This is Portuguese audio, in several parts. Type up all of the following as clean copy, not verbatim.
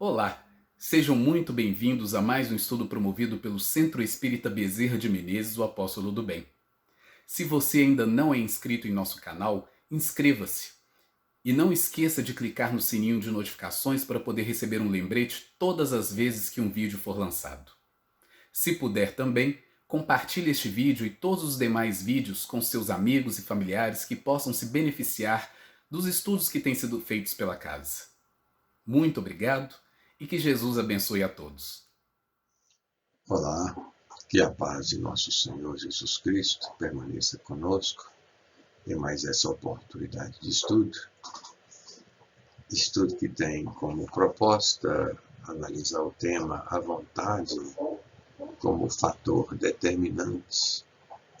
Olá, sejam muito bem-vindos a mais um estudo promovido pelo Centro Espírita Bezerra de Menezes, o Apóstolo do Bem. Se você ainda não é inscrito em nosso canal, inscreva-se. E não esqueça de clicar no sininho de notificações para poder receber um lembrete todas as vezes que um vídeo for lançado. Se puder também, compartilhe este vídeo e todos os demais vídeos com seus amigos e familiares que possam se beneficiar dos estudos que têm sido feitos pela casa. Muito obrigado e que Jesus abençoe a todos. Olá, que a paz de nosso Senhor Jesus Cristo permaneça conosco em mais essa oportunidade de estudo. Estudo que tem como proposta analisar o tema a vontade como fator determinante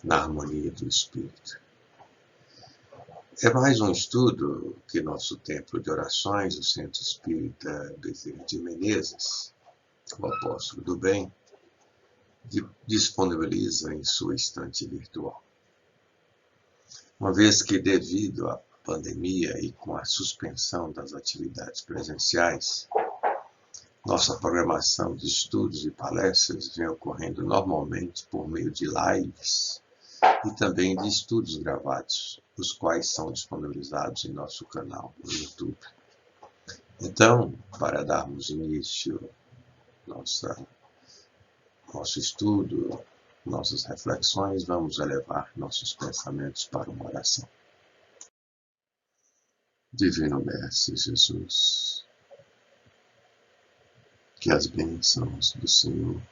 na harmonia do Espírito. É mais um estudo que nosso Templo de Orações, o Centro Espírita Bezerra de Menezes, o Apóstolo do Bem, disponibiliza em sua estante virtual. Uma vez que, devido à pandemia e com a suspensão das atividades presenciais, nossa programação de estudos e palestras vem ocorrendo normalmente por meio de lives e também de estudos gravados, os quais são disponibilizados em nosso canal no YouTube. Então, para darmos início nosso estudo, nossas reflexões, vamos elevar nossos pensamentos para uma oração. Divino Mestre Jesus, que as bênçãos do Senhor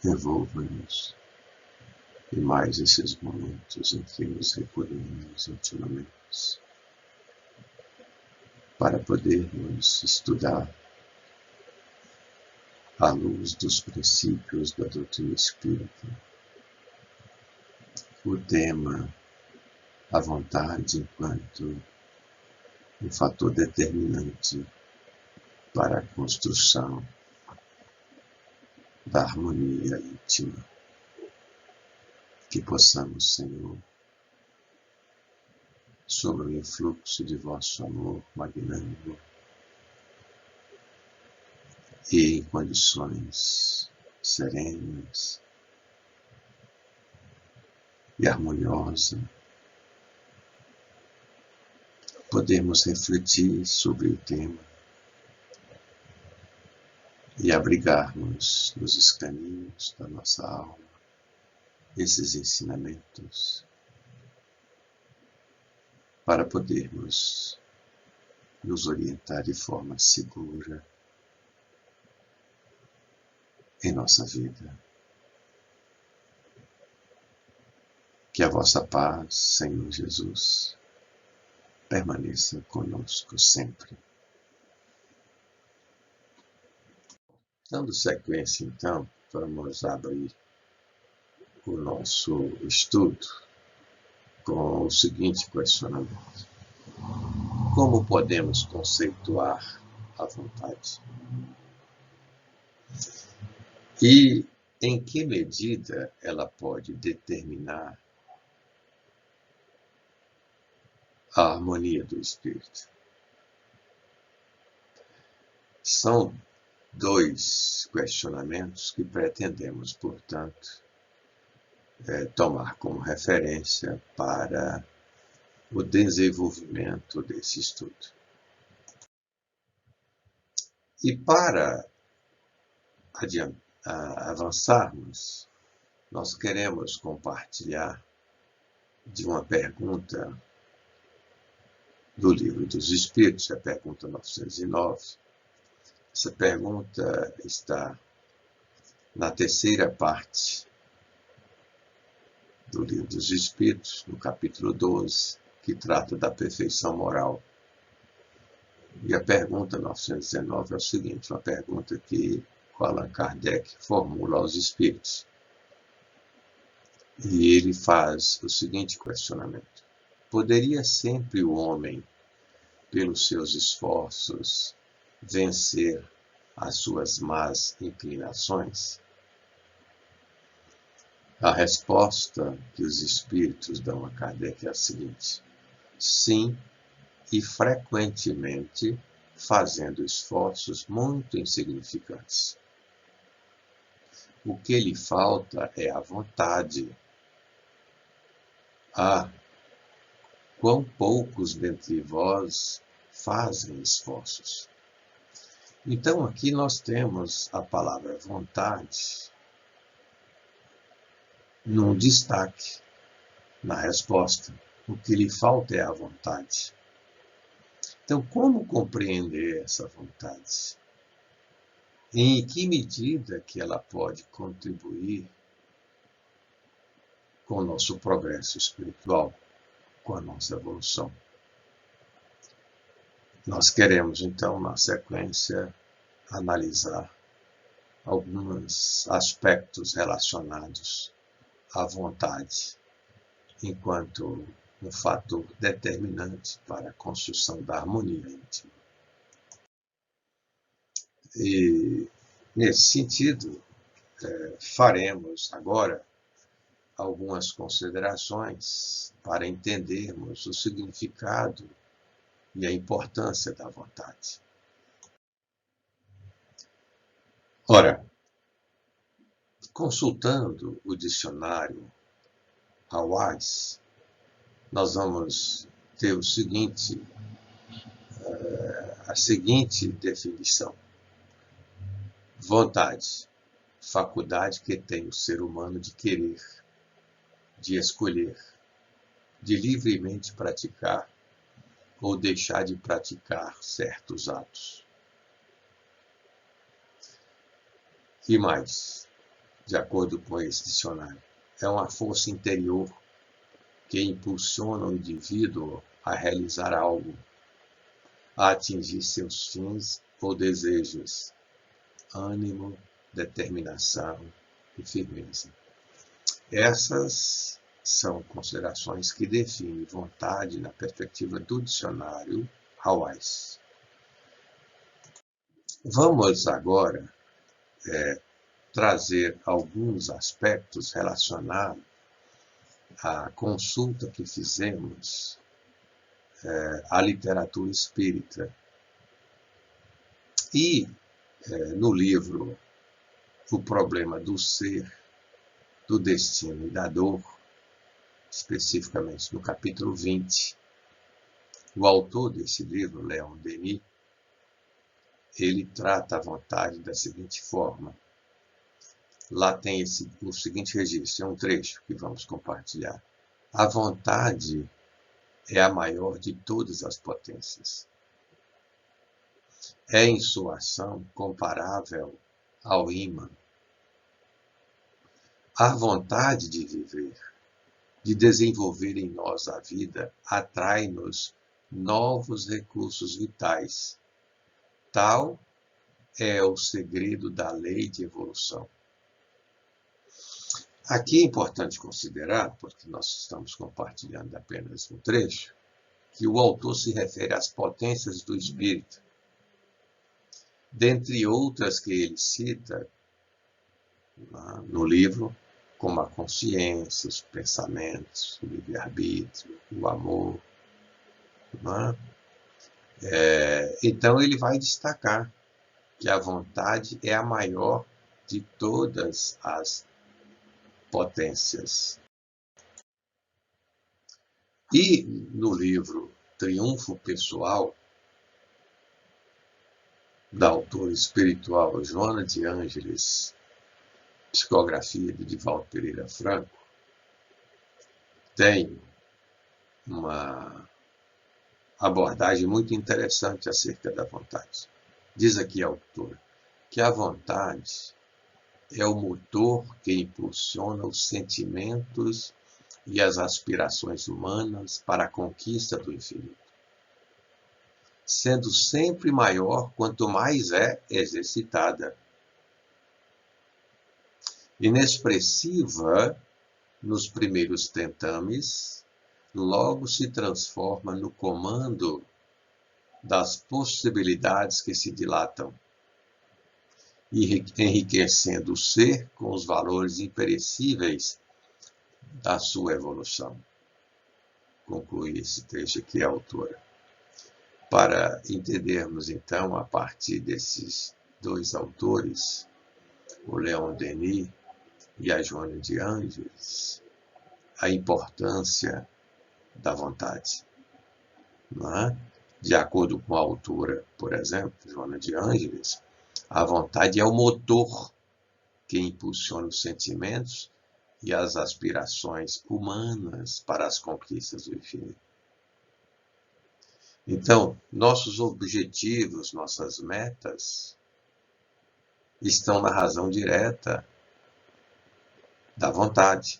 envolvam-nos em mais esses momentos em que nos recolhemos intimamente para podermos estudar à luz dos princípios da doutrina espírita o tema a vontade enquanto um fator determinante para a construção da harmonia íntima. Que possamos, Senhor, sob o influxo de vosso amor magnânimo e em condições serenas e harmoniosas, podemos refletir sobre o tema e abrigarmos nos escaninhos da nossa alma esses ensinamentos para podermos nos orientar de forma segura em nossa vida. Que a vossa paz, Senhor Jesus, permaneça conosco sempre. Dando sequência, então, vamos abrir o nosso estudo com o seguinte questionamento: como podemos conceituar a vontade? E em que medida ela pode determinar a harmonia do espírito? São dois questionamentos que pretendemos, portanto, tomar como referência para o desenvolvimento desse estudo. E para avançarmos, nós queremos compartilhar de uma pergunta do Livro dos Espíritos, a pergunta 909. Essa pergunta está na terceira parte do Livro dos Espíritos, no capítulo 12, que trata da perfeição moral. E a pergunta 919 é o seguinte, uma pergunta que Allan Kardec formula aos espíritos. E ele faz o seguinte questionamento: poderia sempre o homem, pelos seus esforços, vencer as suas más inclinações? A resposta que os espíritos dão a Kardec é a seguinte: sim, e frequentemente fazendo esforços muito insignificantes. O que lhe falta é a vontade. Ah, quão poucos dentre vós fazem esforços. Então, aqui nós temos a palavra vontade num destaque na resposta. O que lhe falta é a vontade. Então, como compreender essa vontade? Em que medida que ela pode contribuir com o nosso progresso espiritual, com a nossa evolução? Nós queremos, então, na sequência, analisar alguns aspectos relacionados à vontade, enquanto um fator determinante para a construção da harmonia íntima. E, nesse sentido, faremos agora algumas considerações para entendermos o significado e a importância da vontade. Ora, consultando o dicionário Hawais, nós vamos ter a seguinte definição. Vontade, faculdade que tem o ser humano de querer, de escolher, de livremente praticar ou deixar de praticar certos atos. E mais, de acordo com esse dicionário, é uma força interior que impulsiona o indivíduo a realizar algo, a atingir seus fins ou desejos, ânimo, determinação e firmeza. Essas são considerações que definem vontade na perspectiva do dicionário Hawais. Vamos agora trazer alguns aspectos relacionados à consulta que fizemos à literatura espírita. E no livro O Problema do Ser, do Destino e da Dor, especificamente no capítulo 20, o autor desse livro, Leon Denis, ele trata a vontade da seguinte forma. Lá tem o seguinte registro, é um trecho que vamos compartilhar. A vontade é a maior de todas as potências. É em sua ação comparável ao ímã. A vontade de viver, de desenvolver em nós a vida, atrai-nos novos recursos vitais. Tal é o segredo da lei de evolução. Aqui é importante considerar, porque nós estamos compartilhando apenas um trecho, que o autor se refere às potências do espírito. Dentre outras que ele cita no livro, como a consciência, os pensamentos, o livre-arbítrio, o amor. Então ele vai destacar que a vontade é a maior de todas as potências. E no livro Triunfo Pessoal, da autora espiritual Joana de Ângeles, psicografia de Divaldo Pereira Franco, tem uma abordagem muito interessante acerca da vontade. Diz aqui a autora que a vontade é o motor que impulsiona os sentimentos e as aspirações humanas para a conquista do infinito, sendo sempre maior quanto mais é exercitada. Inexpressiva nos primeiros tentames, logo se transforma no comando das possibilidades que se dilatam, enriquecendo o ser com os valores imperecíveis da sua evolução. Conclui esse trecho aqui a autora. para entendermos, então, a partir desses dois autores, o Leon Denis e a Joana de Ângeles, a importância da vontade. Não é? De acordo com a autora, por exemplo, Joana de Ângeles, a vontade é o motor que impulsiona os sentimentos e as aspirações humanas para as conquistas do infinito. Então, nossos objetivos, nossas metas, estão na razão direta da vontade,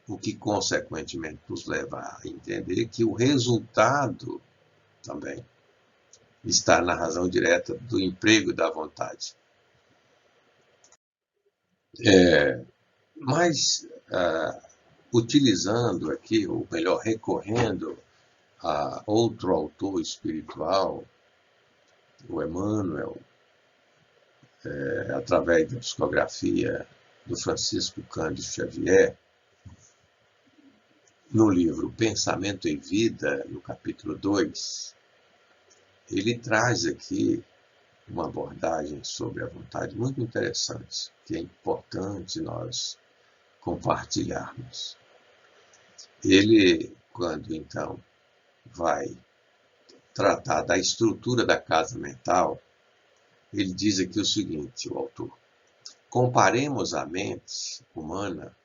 o que, consequentemente, nos leva a entender que o resultado também está na razão direta do emprego da vontade. Mas, utilizando aqui, ou melhor, recorrendo a outro autor espiritual, o Emmanuel, através da psicografia do Francisco Cândido Xavier, no livro Pensamento e Vida, no capítulo 2, ele traz aqui uma abordagem sobre a vontade muito interessante, que é importante nós compartilharmos. Ele, quando então vai tratar da estrutura da casa mental, ele diz aqui o seguinte, o autor: comparemos a mente humana,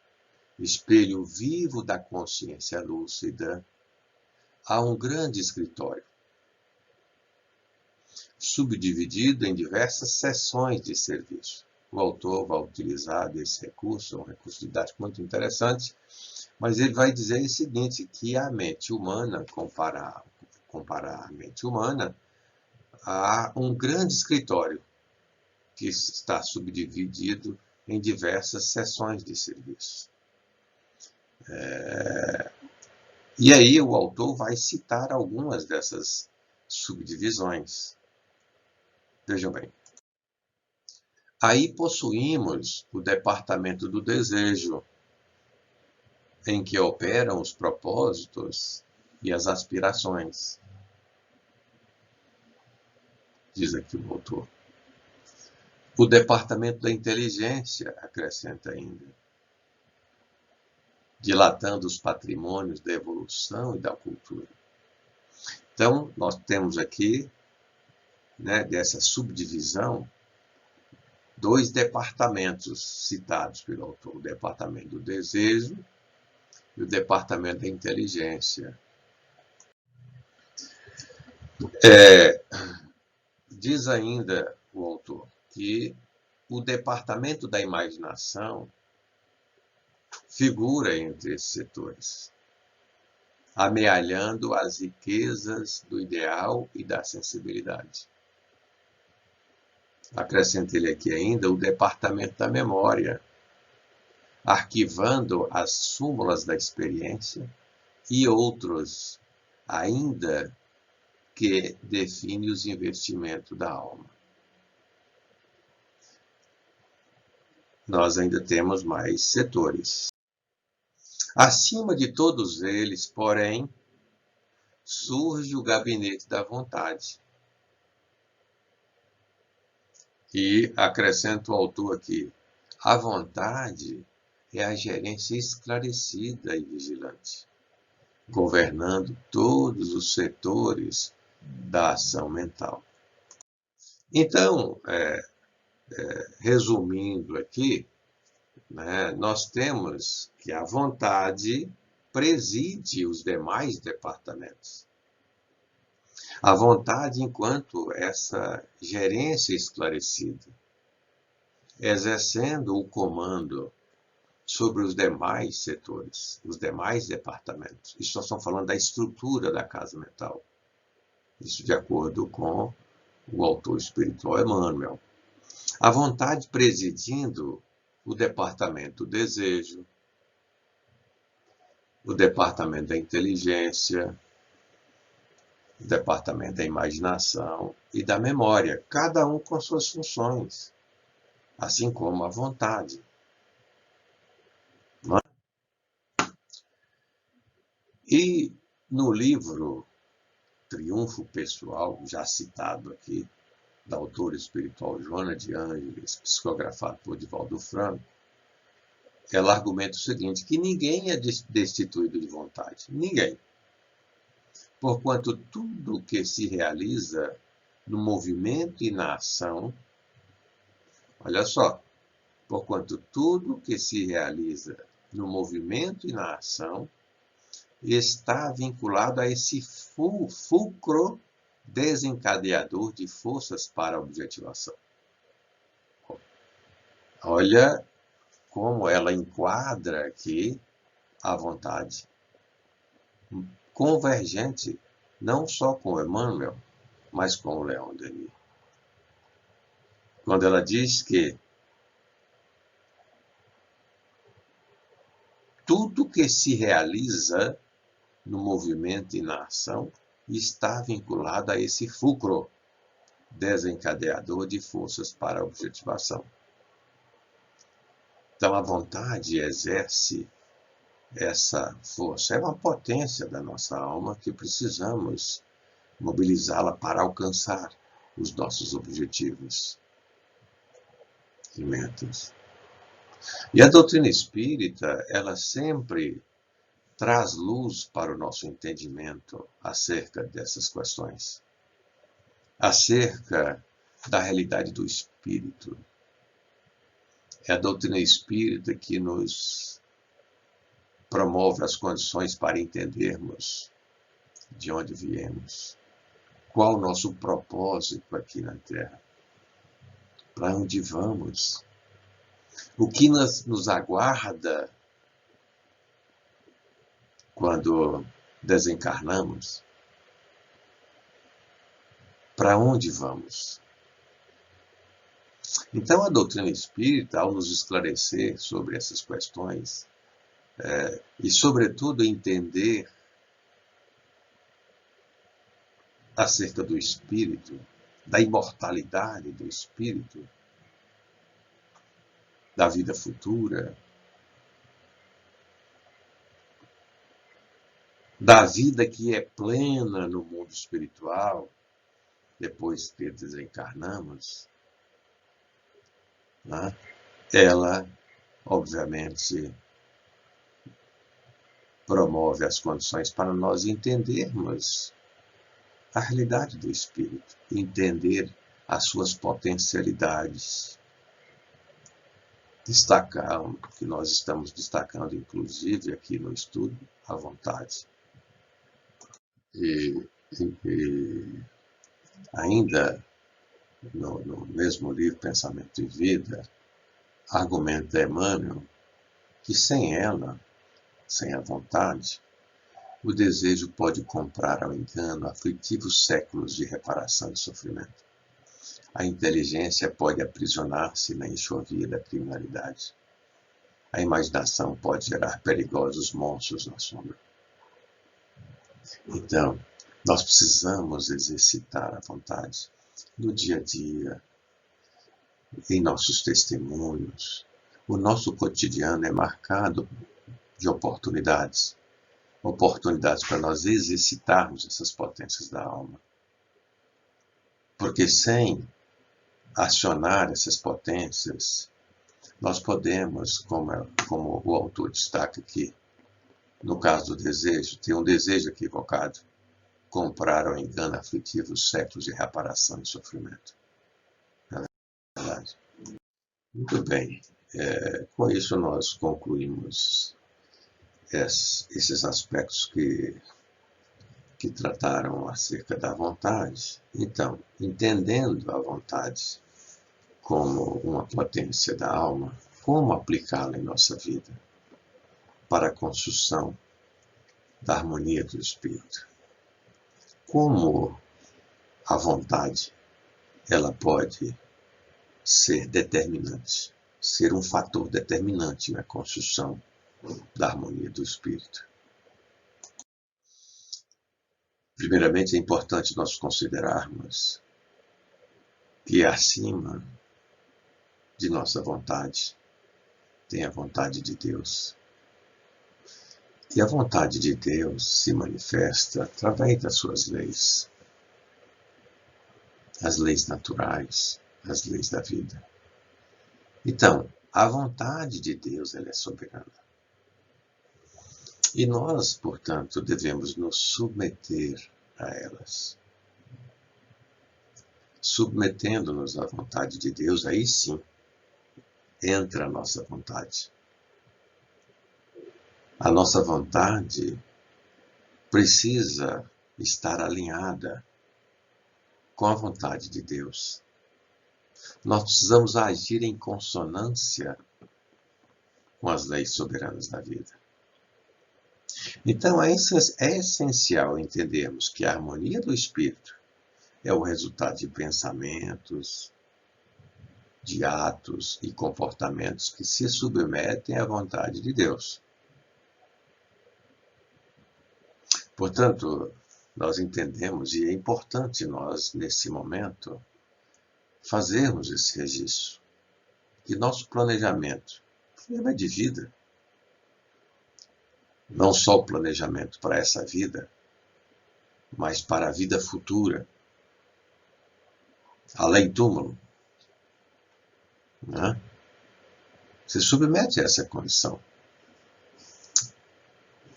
espelho vivo da consciência lúcida, a um grande escritório, subdividido em diversas seções de serviço. O autor vai utilizar desse recurso, um recurso didático muito interessante, mas ele vai dizer o seguinte, que a mente humana, comparar a mente humana a um grande escritório que está subdividido em diversas seções de serviço. E aí o autor vai citar algumas dessas subdivisões. Vejam bem. Aí possuímos o departamento do desejo, em que operam os propósitos e as aspirações. Diz aqui o autor. O departamento da inteligência, acrescenta ainda, dilatando os patrimônios da evolução e da cultura. Então, nós temos aqui, dessa subdivisão, dois departamentos citados pelo autor, o departamento do desejo e o departamento da inteligência. Diz ainda o autor que o departamento da imaginação figura entre esses setores, amealhando as riquezas do ideal e da sensibilidade. Acrescenta ele aqui ainda o departamento da memória, arquivando as súmulas da experiência e outros ainda que define os investimentos da alma. Nós ainda temos mais setores. Acima de todos eles, porém, surge o gabinete da vontade. E acrescenta o autor aqui, a vontade é a gerência esclarecida e vigilante, governando todos os setores da ação mental. Então, resumindo aqui, nós temos que a vontade preside os demais departamentos. A vontade enquanto essa gerência esclarecida, exercendo o comando sobre os demais setores, os demais departamentos. Isso nós estamos falando da estrutura da casa mental. Isso de acordo com o autor espiritual Emmanuel. A vontade presidindo o departamento do desejo, o departamento da inteligência, o departamento da imaginação e da memória, cada um com suas funções, assim como a vontade. E no livro triunfo pessoal, já citado aqui, da autora espiritual Joana de Ângeles, psicografado por Divaldo Franco, ela argumenta o seguinte, que ninguém é destituído de vontade. Ninguém. Porquanto tudo que se realiza no movimento e na ação, olha só, porquanto tudo que se realiza no movimento e na ação está vinculado a esse fulcro desencadeador de forças para a objetivação. Olha como ela enquadra aqui a vontade convergente, não só com Emmanuel, mas com o Leon Denis. Quando ela diz que tudo que se realiza no movimento e na ação está vinculado a esse fulcro desencadeador de forças para a objetivação. Então, a vontade exerce essa força. É uma potência da nossa alma que precisamos mobilizá-la para alcançar os nossos objetivos e metas. E a doutrina espírita, ela sempre traz luz para o nosso entendimento acerca dessas questões, acerca da realidade do espírito. É a doutrina espírita que nos promove as condições para entendermos de onde viemos, qual o nosso propósito aqui na Terra, para onde vamos, o que nos aguarda quando desencarnamos, para onde vamos. Então, a doutrina espírita, ao nos esclarecer sobre essas questões, e, sobretudo, entender acerca do espírito, da imortalidade do espírito, da vida futura, da vida que é plena no mundo espiritual, depois que desencarnamos, né? Ela, obviamente, promove as condições para nós entendermos a realidade do espírito, entender as suas potencialidades. Destacar, que nós estamos destacando, inclusive, aqui no estudo, a vontade. E ainda no mesmo livro, Pensamento e Vida, argumenta Emmanuel que sem ela, sem a vontade, o desejo pode comprar ao engano aflitivos séculos de reparação e sofrimento. A inteligência pode aprisionar-se na enxovia da criminalidade. A imaginação pode gerar perigosos monstros na sombra. Então, nós precisamos exercitar a vontade no dia a dia, em nossos testemunhos. O nosso cotidiano é marcado de oportunidades para nós exercitarmos essas potências da alma. Porque sem acionar essas potências, nós podemos, como o autor destaca aqui, no caso do desejo, ter um desejo equivocado, comprar ao engano aflitivos séculos de reparação e sofrimento. Não é verdade? Muito bem. Com isso nós concluímos esses aspectos que trataram acerca da vontade. Então, entendendo a vontade como uma potência da alma, como aplicá-la em nossa vida para a construção da harmonia do espírito? Como a vontade ela pode ser determinante, ser um fator determinante na construção da harmonia do espírito? Primeiramente, é importante nós considerarmos que acima de nossa vontade tem a vontade de Deus. E a vontade de Deus se manifesta através das suas leis, as leis naturais, as leis da vida. Então, a vontade de Deus ela é soberana. E nós, portanto, devemos nos submeter a elas. Submetendo-nos à vontade de Deus, aí sim entra a nossa vontade. A nossa vontade precisa estar alinhada com a vontade de Deus. Nós precisamos agir em consonância com as leis soberanas da vida. Então, é essencial entendermos que a harmonia do espírito é o resultado de pensamentos, de atos e comportamentos que se submetem à vontade de Deus. Portanto, nós entendemos, e é importante nós, nesse momento, fazermos esse registro, que nosso planejamento é de vida, não só o planejamento para essa vida, mas para a vida futura, além túmulo, né? Se submete a essa condição.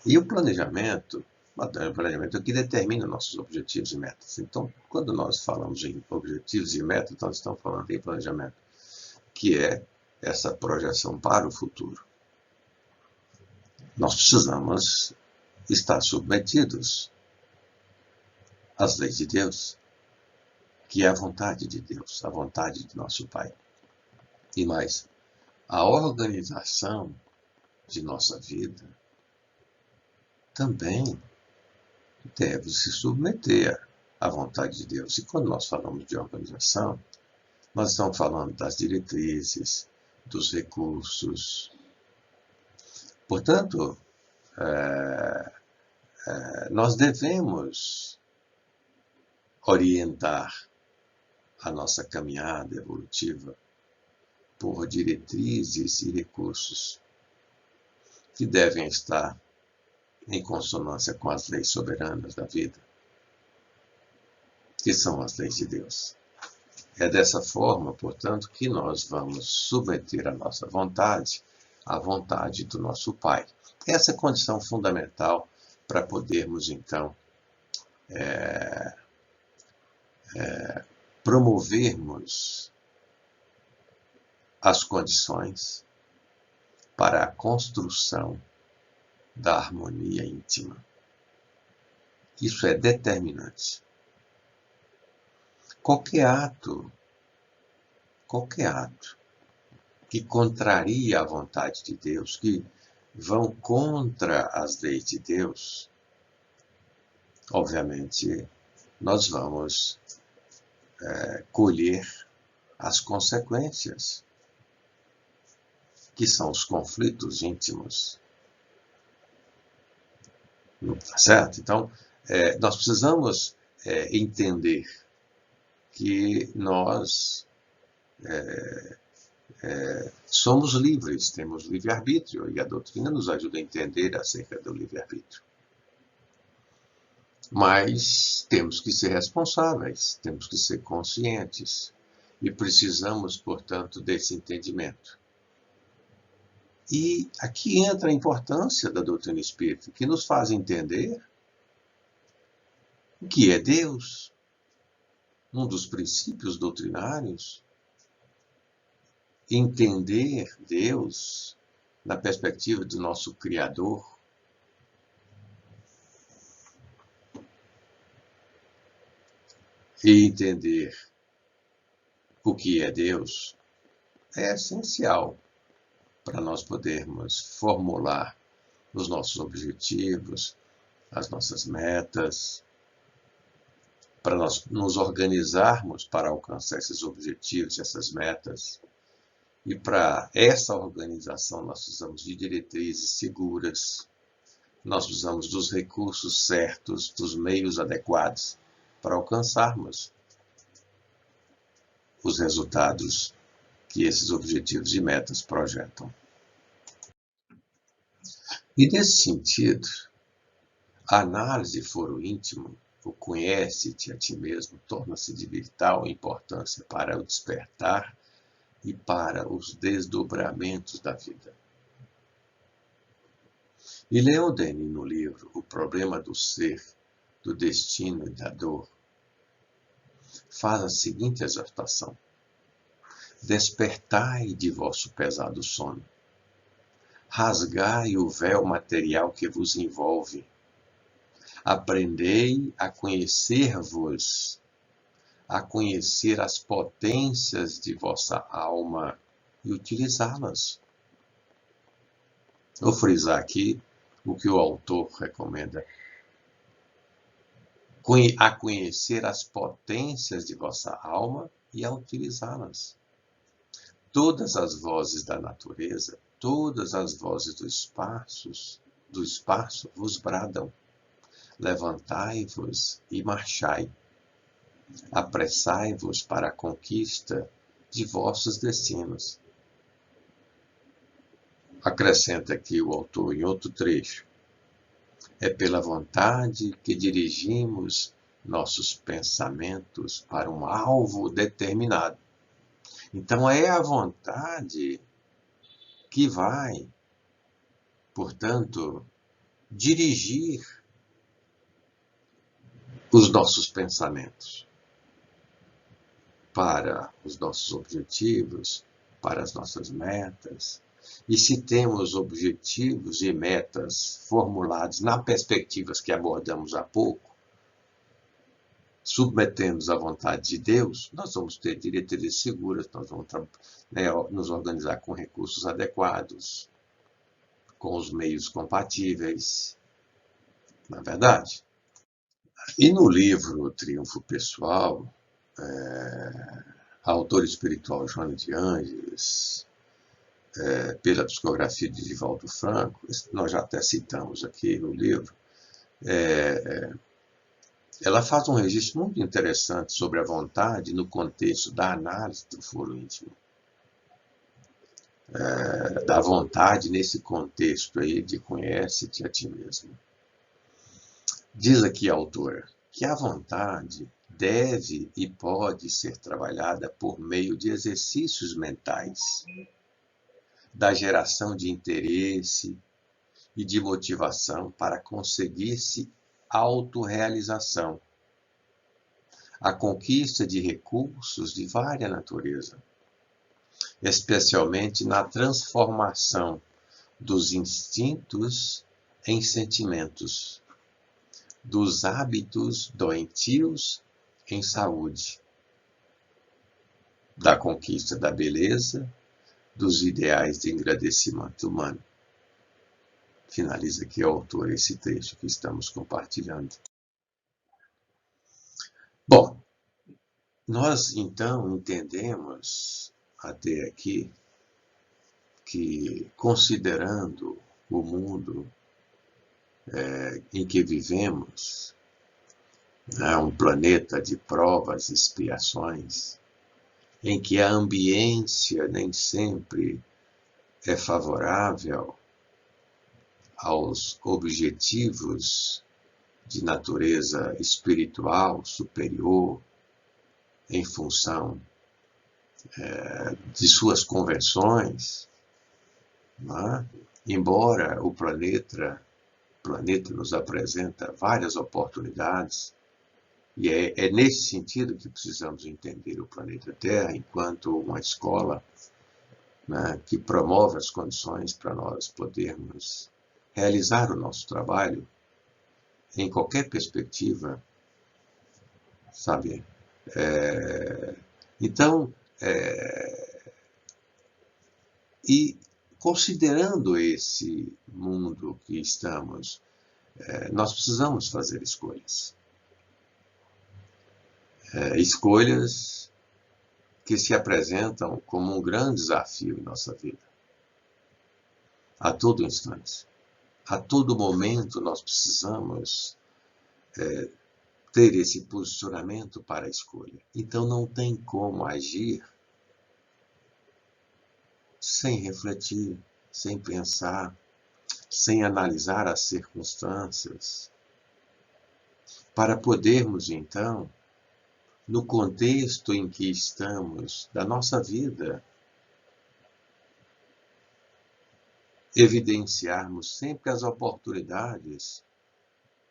E o planejamento é o que determina nossos objetivos e metas. Então, quando nós falamos em objetivos e metas, nós estamos falando em planejamento, que é essa projeção para o futuro. Nós precisamos estar submetidos às leis de Deus, que é a vontade de Deus, a vontade de nosso Pai. E mais, a organização de nossa vida também deve se submeter à vontade de Deus. E quando nós falamos de organização, nós estamos falando das diretrizes, dos recursos. Portanto, nós devemos orientar a nossa caminhada evolutiva por diretrizes e recursos que devem estar em consonância com as leis soberanas da vida, que são as leis de Deus. É dessa forma, portanto, que nós vamos submeter a nossa vontade à vontade do nosso Pai. Essa é a condição fundamental para podermos, então, promovermos as condições para a construção da harmonia íntima. Isso é determinante. Qualquer ato que contraria a vontade de Deus, que vão contra as leis de Deus, obviamente, nós vamos colher as consequências, que são os conflitos íntimos. Certo? Então, nós precisamos entender que nós somos livres, temos livre-arbítrio, e a doutrina nos ajuda a entender acerca do livre-arbítrio. Mas temos que ser responsáveis, temos que ser conscientes, e precisamos, portanto, desse entendimento. E aqui entra a importância da doutrina espírita, que nos faz entender o que é Deus, um dos princípios doutrinários, entender Deus na perspectiva do nosso Criador. E entender o que é Deus é essencial para nós podermos formular os nossos objetivos, as nossas metas, para nós nos organizarmos para alcançar esses objetivos, essas metas. E para essa organização nós precisamos de diretrizes seguras, nós precisamos dos recursos certos, dos meios adequados para alcançarmos os resultados que esses objetivos e metas projetam. E nesse sentido, a análise de foro íntimo, o conhece-te a ti mesmo, torna-se de vital importância para o despertar e para os desdobramentos da vida. E Leon Denis, no livro O Problema do Ser, do Destino e da Dor, faz a seguinte exortação: despertai de vosso pesado sono, rasgai o véu material que vos envolve, aprendei a conhecer-vos, a conhecer as potências de vossa alma e utilizá-las. Vou frisar aqui o que o autor recomenda: a conhecer as potências de vossa alma e a utilizá-las. Todas as vozes da natureza, todas as vozes do espaço vos bradam: levantai-vos e marchai, apressai-vos para a conquista de vossos destinos. Acrescenta aqui o autor em outro trecho: é pela vontade que dirigimos nossos pensamentos para um alvo determinado. Então é a vontade que vai, portanto, dirigir os nossos pensamentos para os nossos objetivos, para as nossas metas. E se temos objetivos e metas formulados nas perspectivas que abordamos há pouco, submetendo-nos à vontade de Deus, nós vamos ter diretrizes seguras, nós vamos nos organizar com recursos adequados, com os meios compatíveis, na verdade. E no livro Triunfo Pessoal, a autora espiritual Joana de Ângeles, pela psicografia de Divaldo Franco, nós já até citamos aqui no livro, ela faz um registro muito interessante sobre a vontade no contexto da análise do foro íntimo. Da vontade nesse contexto aí de conhece-te a ti mesmo. Diz aqui a autora que a vontade deve e pode ser trabalhada por meio de exercícios mentais, da geração de interesse e de motivação para conseguir-se autorrealização, a conquista de recursos de vária natureza, especialmente na transformação dos instintos em sentimentos, dos hábitos doentios em saúde, da conquista da beleza, dos ideais de engrandecimento humano. Finaliza aqui o autor esse trecho que estamos compartilhando. Bom, nós então entendemos até aqui que, considerando o mundo em que vivemos, um planeta de provas e expiações, em que a ambiência nem sempre é favorável aos objetivos de natureza espiritual superior, em função de suas convenções, embora o planeta nos apresenta várias oportunidades, e é nesse sentido que precisamos entender o planeta Terra enquanto uma escola, que promove as condições para nós podermos realizar o nosso trabalho em qualquer perspectiva, sabe? Então, e considerando esse mundo que estamos, nós precisamos fazer escolhas. Escolhas que se apresentam como um grande desafio em nossa vida. A todo instante, a todo momento, nós precisamos ter esse posicionamento para a escolha. Então não tem como agir sem refletir, sem pensar, sem analisar as circunstâncias, para podermos, então, no contexto em que estamos da nossa vida, evidenciarmos sempre as oportunidades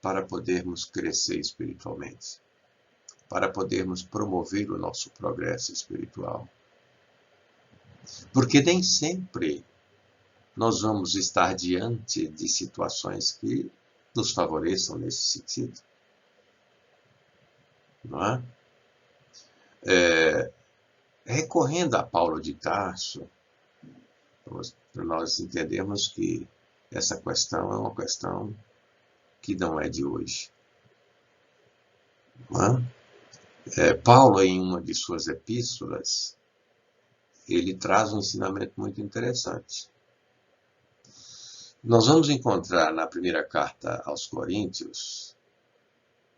para podermos crescer espiritualmente, para podermos promover o nosso progresso espiritual. Porque nem sempre nós vamos estar diante de situações que nos favoreçam nesse sentido. Não é? Recorrendo a Paulo de Tarso, para nós entendermos que essa questão é uma questão que não é de hoje. Não é? Paulo, em uma de suas epístolas, ele traz um ensinamento muito interessante. Nós vamos encontrar na primeira carta aos Coríntios,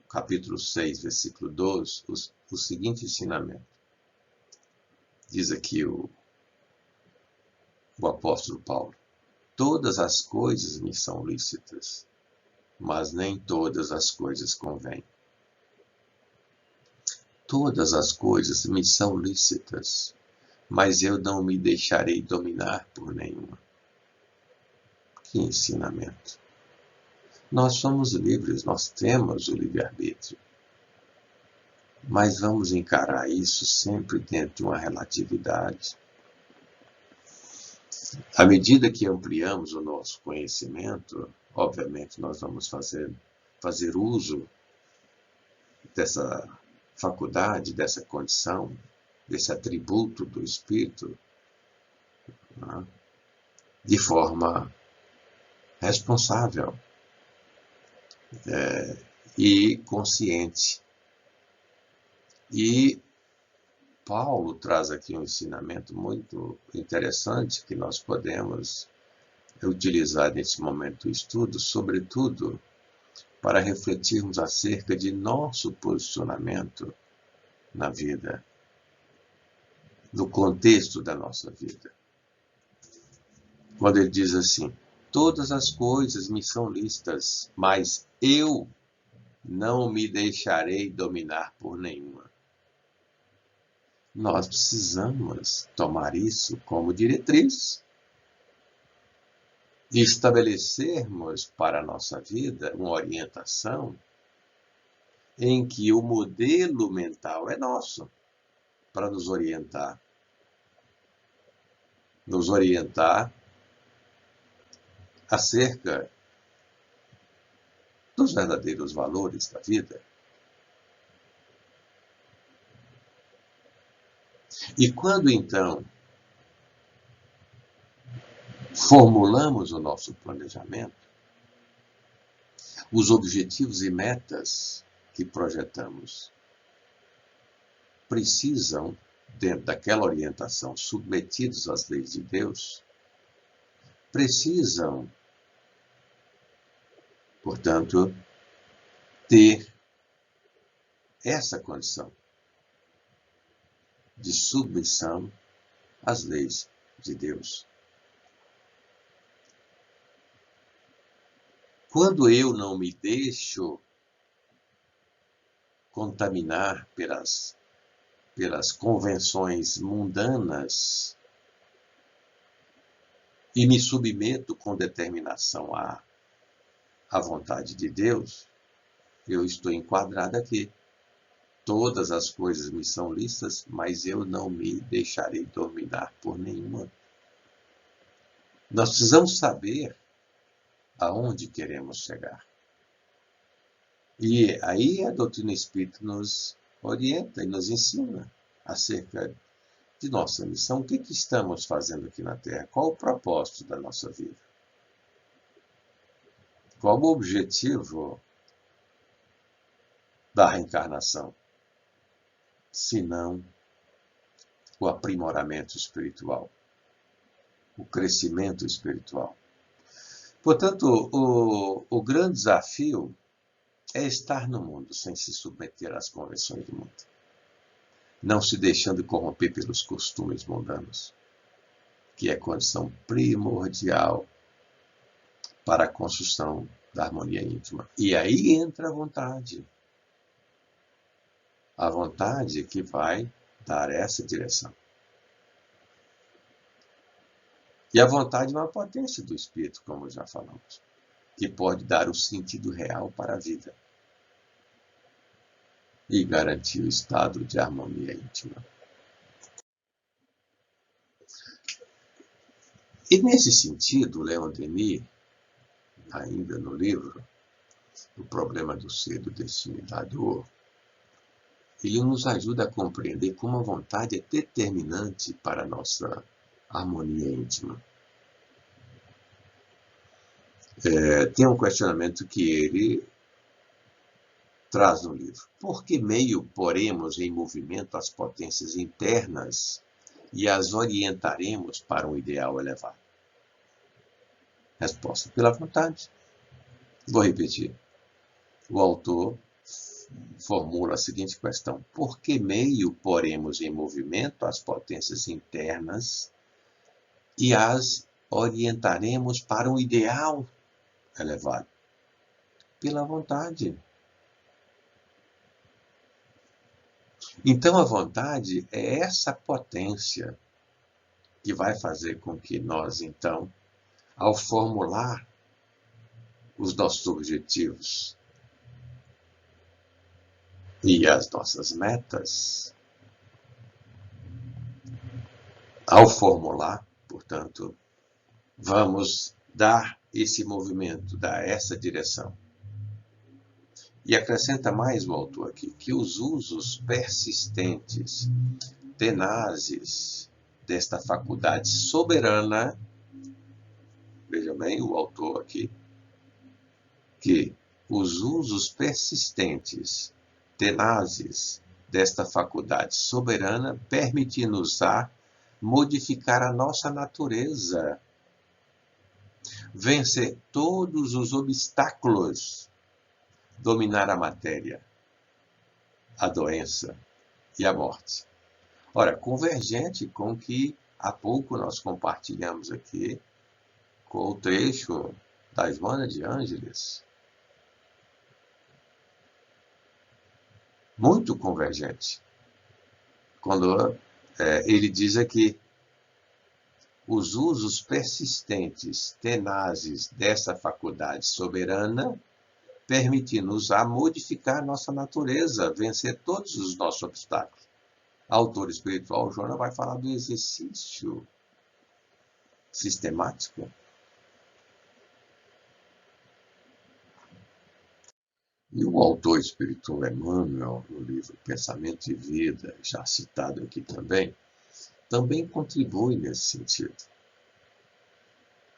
capítulo 6, versículo 12, o seguinte ensinamento. Diz aqui o apóstolo Paulo: todas as coisas me são lícitas, mas nem todas as coisas convêm. Todas as coisas me são lícitas, mas eu não me deixarei dominar por nenhuma. Que ensinamento! Nós somos livres, nós temos o livre-arbítrio. Mas vamos encarar isso sempre dentro de uma relatividade. À medida que ampliamos o nosso conhecimento, obviamente nós vamos fazer uso dessa faculdade, dessa condição, desse atributo do Espírito, né, de forma responsável e consciente. E Paulo traz aqui um ensinamento muito interessante que nós podemos utilizar nesse momento do estudo, sobretudo para refletirmos acerca de nosso posicionamento na vida, no contexto da nossa vida. Quando ele diz assim: todas as coisas me são lícitas, mas eu não me deixarei dominar por nenhuma. Nós precisamos tomar isso como diretriz e estabelecermos para a nossa vida uma orientação em que o modelo mental é nosso, para nos orientar acerca dos verdadeiros valores da vida. E quando, então, formulamos o nosso planejamento, os objetivos e metas que projetamos precisam, dentro daquela orientação, submetidos às leis de Deus, precisam, portanto, ter essa condição de submissão às leis de Deus. Quando eu não me deixo contaminar pelas convenções mundanas e me submeto com determinação à vontade de Deus, eu estou enquadrado aqui. Todas as coisas me são lícitas, mas eu não me deixarei dominar por nenhuma. Nós precisamos saber aonde queremos chegar. E aí a doutrina espírita nos orienta e nos ensina acerca de nossa missão. O que estamos fazendo aqui na Terra? Qual o propósito da nossa vida? Qual o objetivo da reencarnação? Senão o aprimoramento espiritual, o crescimento espiritual. Portanto, o grande desafio é estar no mundo sem se submeter às convenções do mundo, não se deixando corromper pelos costumes mundanos, que é condição primordial para a construção da harmonia íntima. E aí entra a vontade. A vontade que vai dar essa direção. E a vontade é uma potência do espírito, como já falamos, que pode dar o sentido real para a vida e garantir o estado de harmonia íntima. E nesse sentido, Leon Denis, ainda no livro O Problema do Ser, do Destino e da Dor, ele nos ajuda a compreender como a vontade é determinante para a nossa harmonia íntima. Tem um questionamento que ele traz no livro. Por que meio poremos em movimento as potências internas e as orientaremos para um ideal elevado? Resposta: pela vontade. Vou repetir. O autor formula a seguinte questão: por que meio poremos em movimento as potências internas e as orientaremos para um ideal elevado? Pela vontade. Então, a vontade é essa potência que vai fazer com que nós, então, ao formular os nossos objetivos e as nossas metas, ao formular, portanto, vamos dar esse movimento, dar essa direção. E acrescenta mais o autor aqui, que os usos persistentes, tenazes desta faculdade soberana, veja bem o autor aqui, que os usos persistentes, tenazes desta faculdade soberana permitem-nos-á modificar a nossa natureza, vencer todos os obstáculos, dominar a matéria, a doença e a morte. Ora, convergente com o que há pouco nós compartilhamos aqui com o trecho da Joana de Ângeles. Muito convergente. Quando ele diz aqui, os usos persistentes, tenazes dessa faculdade soberana permite-nos a modificar nossa natureza, vencer todos os nossos obstáculos. A autora espiritual, Joana, vai falar do exercício sistemático. E o autor espiritual Emmanuel, no livro Pensamento e Vida, já citado aqui também contribui nesse sentido.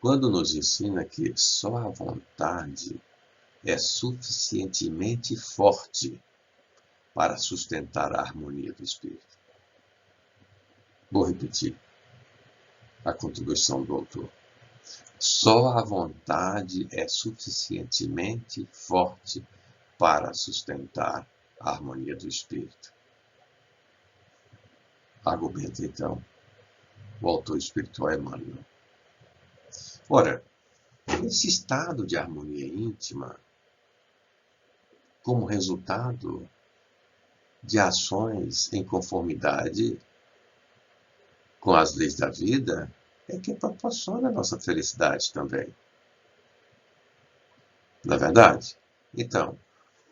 Quando nos ensina que só a vontade é suficientemente forte para sustentar a harmonia do espírito. Vou repetir a contribuição do autor. Só a vontade é suficientemente forte para sustentar a harmonia do espírito. Argumenta, então, o autor espiritual Emmanuel. Ora, esse estado de harmonia íntima, como resultado de ações em conformidade com as leis da vida, é que proporciona a nossa felicidade também. Não é verdade? Então,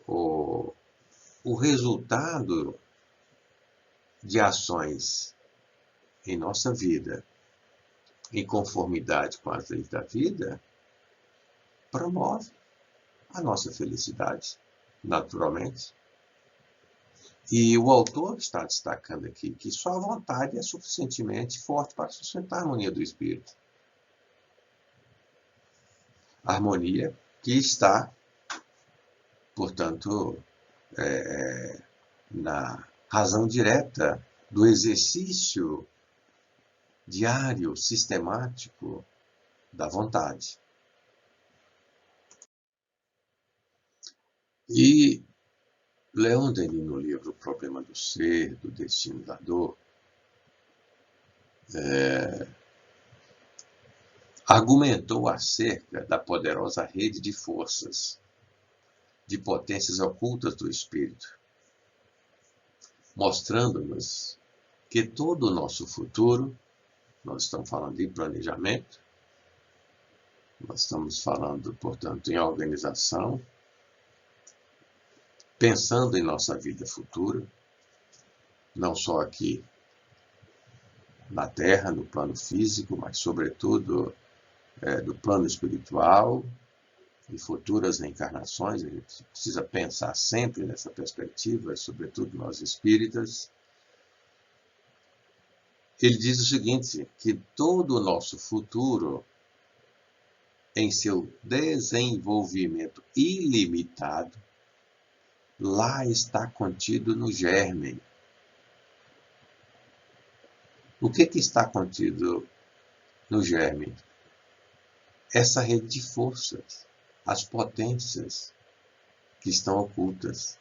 o resultado de ações em nossa vida, em conformidade com as leis da vida, promove a nossa felicidade, naturalmente. E o autor está destacando aqui que só a vontade é suficientemente forte para sustentar a harmonia do espírito. A harmonia que está, portanto, na razão direta do exercício diário, sistemático da vontade. E Leon Denis, no livro O Problema do Ser, do Destino e da Dor, argumentou acerca da poderosa rede de forças, de potências ocultas do espírito, mostrando-nos que todo o nosso futuro, nós estamos falando de planejamento, nós estamos falando, portanto, em organização, pensando em nossa vida futura, não só aqui na Terra, no plano físico, mas sobretudo do plano espiritual e futuras reencarnações. A gente precisa pensar sempre nessa perspectiva, sobretudo nós espíritas. Ele diz o seguinte, que todo o nosso futuro, em seu desenvolvimento ilimitado, lá está contido no germe. O que está contido no germe? Essa rede de forças, as potências que estão ocultas.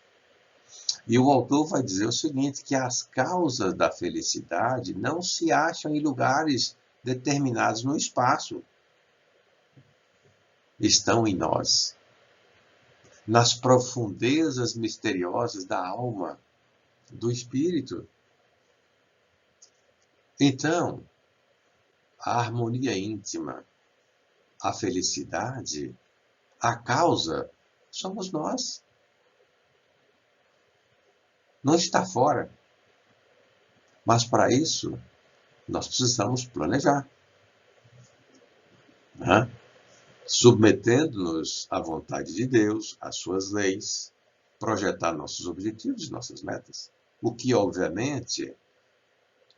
E o autor vai dizer o seguinte, que as causas da felicidade não se acham em lugares determinados no espaço. Estão em nós, nas profundezas misteriosas da alma, do espírito. Então, a harmonia íntima, a felicidade, a causa, somos nós. Não está fora. Mas para isso, nós precisamos planejar. Né? Submetendo-nos à vontade de Deus, às suas leis, projetar nossos objetivos, nossas metas. O que, obviamente,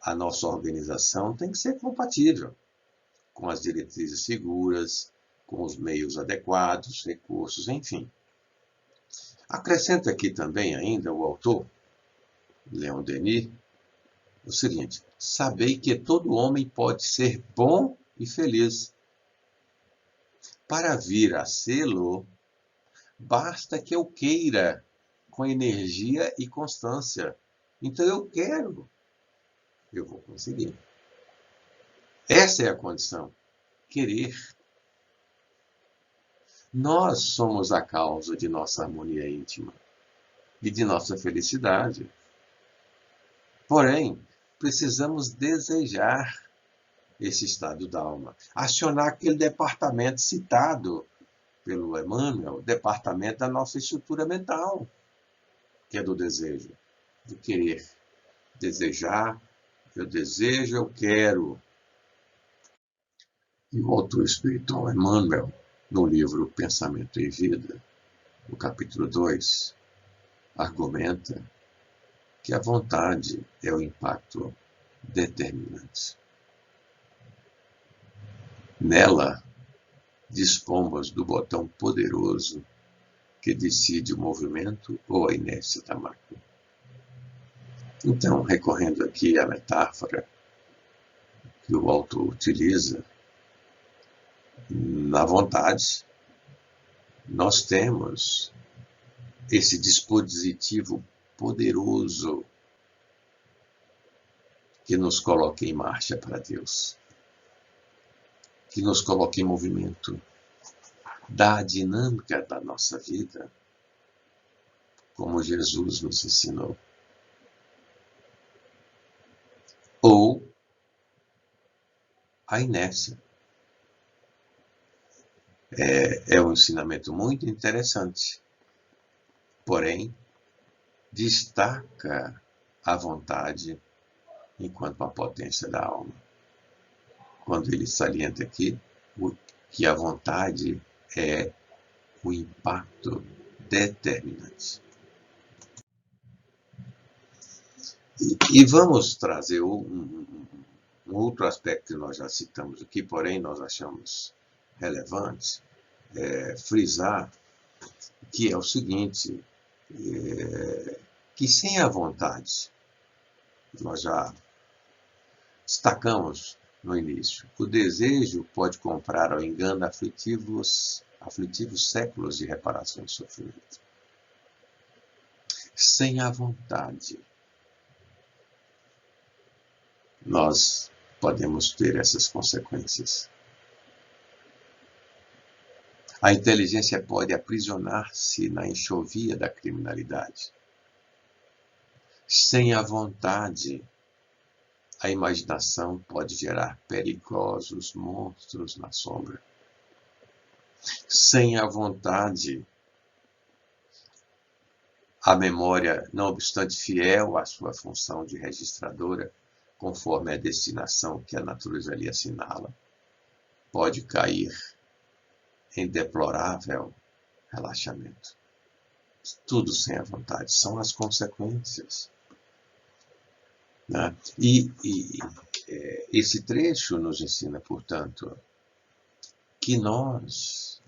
a nossa organização tem que ser compatível com as diretrizes seguras, com os meios adequados, recursos, enfim. Acrescenta aqui também ainda o autor, Leon Denis, o seguinte, sabei que todo homem pode ser bom e feliz. Para vir a sê-lo, basta que eu queira, com energia e constância. Então eu quero, eu vou conseguir. Essa é a condição, querer. Nós somos a causa de nossa harmonia íntima e de nossa felicidade. Porém, precisamos desejar esse estado da alma, acionar aquele departamento citado pelo Emmanuel, o departamento da nossa estrutura mental, que é do desejo, do querer. Desejar, eu desejo, eu quero. E o autor espiritual Emmanuel, no livro Pensamento e Vida, no capítulo 2, argumenta que a vontade é o impacto determinante. Nela, dispomos do botão poderoso que decide o movimento ou a inércia da máquina. Então, recorrendo aqui à metáfora que o autor utiliza, na vontade, nós temos esse dispositivo poderoso que nos coloca em marcha para Deus, que nos coloca em movimento, dá a dinâmica da nossa vida, como Jesus nos ensinou. Ou a inércia. É um ensinamento muito interessante, porém, destaca a vontade enquanto a potência da alma. Quando ele salienta aqui que a vontade é o impacto determinante. E vamos trazer um outro aspecto que nós já citamos aqui, porém nós achamos relevante, frisar, que é o seguinte, que sem a vontade, nós já destacamos no início, o desejo pode comprar ao engano aflitivos séculos de reparação de sofrimento. Sem a vontade, nós podemos ter essas consequências. A inteligência pode aprisionar-se na enxovia da criminalidade. Sem a vontade, a imaginação pode gerar perigosos monstros na sombra. Sem a vontade, a memória, não obstante fiel à sua função de registradora, conforme a destinação que a natureza lhe assinala, pode cair em deplorável relaxamento. Tudo sem a vontade, são as consequências. Né? Esse trecho nos ensina, portanto, que nós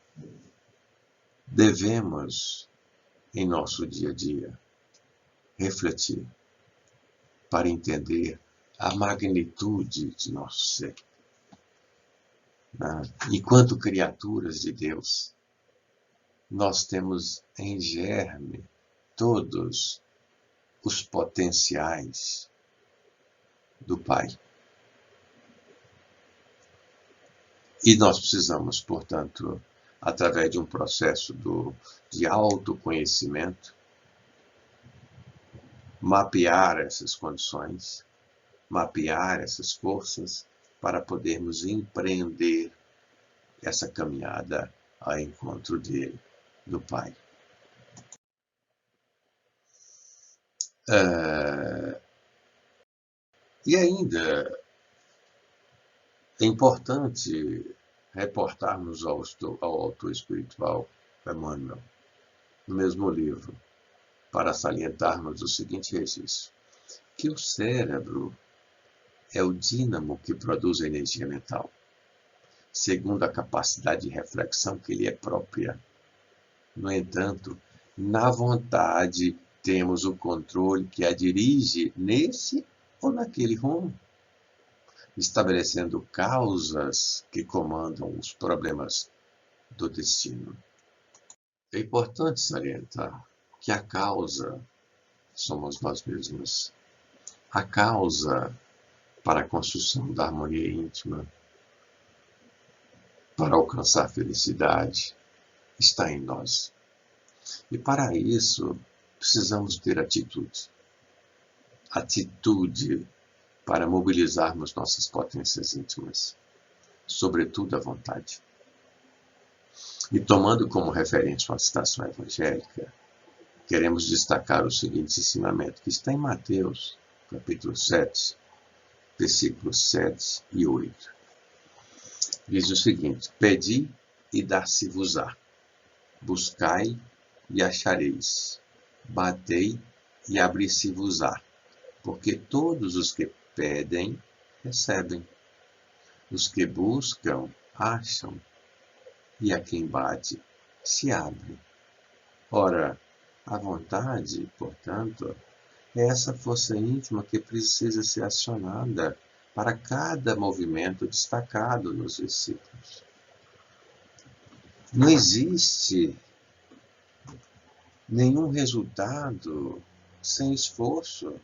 devemos, em nosso dia a dia, refletir para entender a magnitude de nosso ser. Enquanto criaturas de Deus, nós temos em germe todos os potenciais do Pai. E nós precisamos, portanto, através de um processo de autoconhecimento, mapear essas condições, mapear essas forças, para podermos empreender essa caminhada ao encontro dele, do Pai. E ainda é importante reportarmos ao autor espiritual Emmanuel, no mesmo livro, para salientarmos o seguinte registro, que o cérebro é o dínamo que produz a energia mental, segundo a capacidade de reflexão que lhe é própria. No entanto, na vontade temos o controle que a dirige nesse ou naquele rumo, estabelecendo causas que comandam os problemas do destino. É importante salientar que a causa somos nós mesmos. A causa para a construção da harmonia íntima, para alcançar a felicidade, está em nós. E para isso, precisamos ter atitude. Atitude para mobilizarmos nossas potências íntimas, sobretudo a vontade. E tomando como referência uma citação evangélica, queremos destacar o seguinte ensinamento, que está em Mateus, capítulo 7, versículos 7 e 8. Diz o seguinte: pedi e dar-se-vos-á, buscai e achareis, batei e abrir-se-vos-á, porque todos os que pedem, recebem, os que buscam, acham, e a quem bate, se abre. Ora, a vontade, portanto, é essa força íntima que precisa ser acionada para cada movimento destacado nos versículos. Não existe nenhum resultado sem esforço.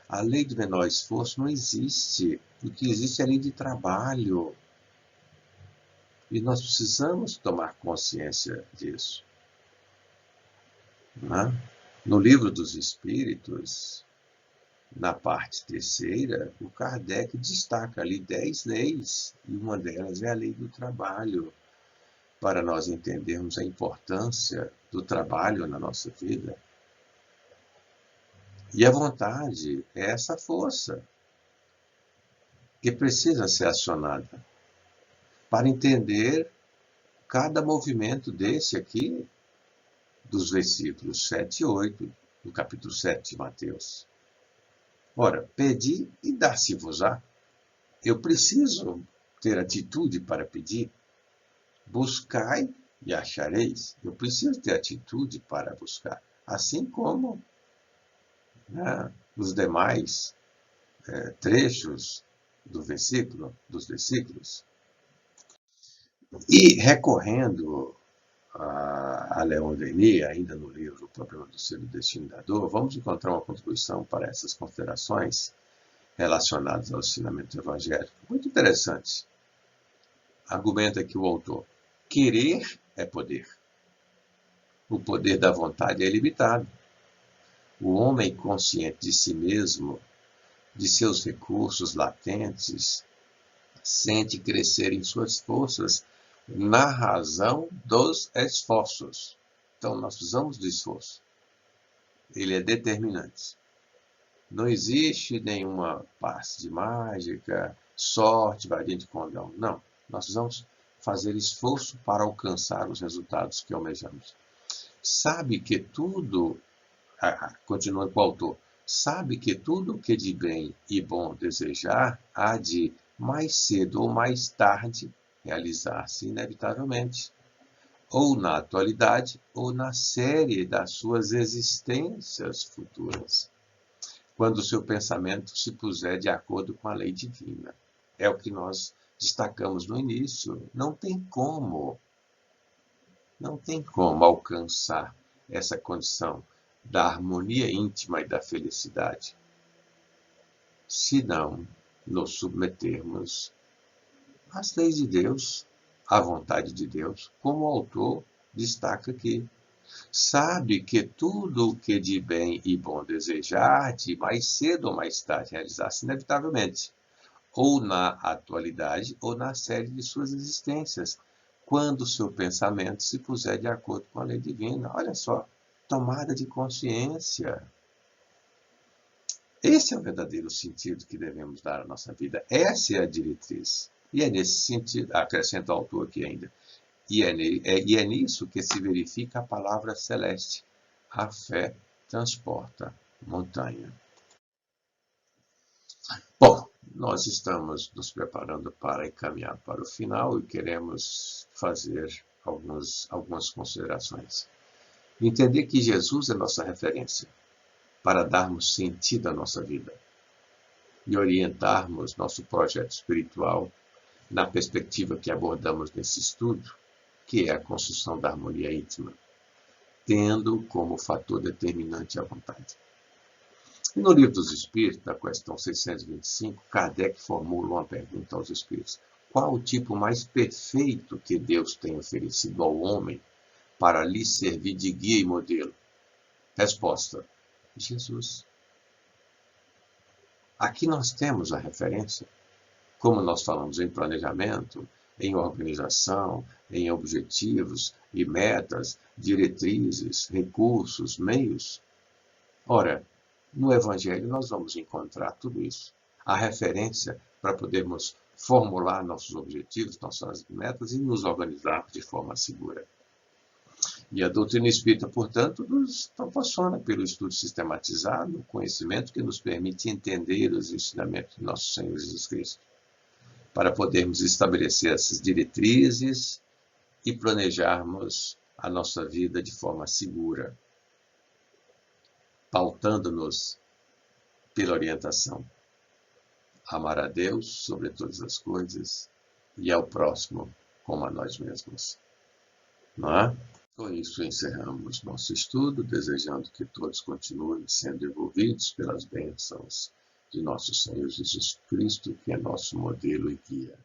A lei do menor esforço não existe. O que existe é a lei de trabalho. E nós precisamos tomar consciência disso. No Livro dos Espíritos, na parte terceira, o Kardec destaca ali 10 leis, e uma delas é a lei do trabalho, para nós entendermos a importância do trabalho na nossa vida. E a vontade é essa força que precisa ser acionada para entender cada movimento desse aqui, dos versículos 7 e 8, do capítulo 7 de Mateus. Ora, pedi e dar-se-vos-á. Eu preciso ter atitude para pedir. Buscai e achareis. Eu preciso ter atitude para buscar. Assim como os demais trechos dos versículos. E recorrendo a Leon Denis, ainda no livro O Problema do Ser e do Destino da Dor, vamos encontrar uma contribuição para essas considerações relacionadas ao ensinamento evangélico. Muito interessante. Argumenta aqui o autor: querer é poder. O poder da vontade é ilimitado. O homem consciente de si mesmo, de seus recursos latentes, sente crescer em suas forças na razão dos esforços. Então, nós precisamos de esforço. Ele é determinante. Não existe nenhuma passe de mágica, sorte, varinha de condão. Não. Nós precisamos fazer esforço para alcançar os resultados que almejamos. Sabe que tudo, continuando com o autor, sabe que tudo o que de bem e bom desejar há de, mais cedo ou mais tarde, realizar-se inevitavelmente, ou na atualidade, ou na série das suas existências futuras, quando o seu pensamento se puser de acordo com a lei divina. É o que nós destacamos no início. Não tem como alcançar essa condição da harmonia íntima e da felicidade se não nos submetermos às leis de Deus, à vontade de Deus, como o autor destaca aqui. Sabe que tudo o que de bem e bom desejar, de mais cedo ou mais tarde realizar-se inevitavelmente, ou na atualidade ou na série de suas existências, quando o seu pensamento se puser de acordo com a lei divina. Olha só, tomada de consciência. Esse é o verdadeiro sentido que devemos dar à nossa vida. Essa é a diretriz. E é nesse sentido, acrescenta o autor aqui ainda, e é nisso que se verifica a palavra celeste. A fé transporta montanha. Bom, nós estamos nos preparando para encaminhar para o final e queremos fazer algumas considerações. Entender que Jesus é nossa referência para darmos sentido à nossa vida e orientarmos nosso projeto espiritual na perspectiva que abordamos nesse estudo, que é a construção da harmonia íntima, tendo como fator determinante a vontade. E no Livro dos Espíritos, na questão 625, Kardec formula uma pergunta aos Espíritos: qual o tipo mais perfeito que Deus tem oferecido ao homem para lhe servir de guia e modelo? Resposta: Jesus. Aqui nós temos a referência. Como nós falamos em planejamento, em organização, em objetivos e metas, diretrizes, recursos, meios. Ora, no Evangelho nós vamos encontrar tudo isso. A referência para podermos formular nossos objetivos, nossas metas e nos organizar de forma segura. E a doutrina espírita, portanto, nos proporciona, pelo estudo sistematizado, o conhecimento que nos permite entender os ensinamentos de nosso Senhor Jesus Cristo, para podermos estabelecer essas diretrizes e planejarmos a nossa vida de forma segura, pautando-nos pela orientação. Amar a Deus sobre todas as coisas e ao próximo como a nós mesmos. Não é? Com isso encerramos nosso estudo, desejando que todos continuem sendo envolvidos pelas bênçãos de nosso Senhor Jesus Cristo, que é nosso modelo e guia.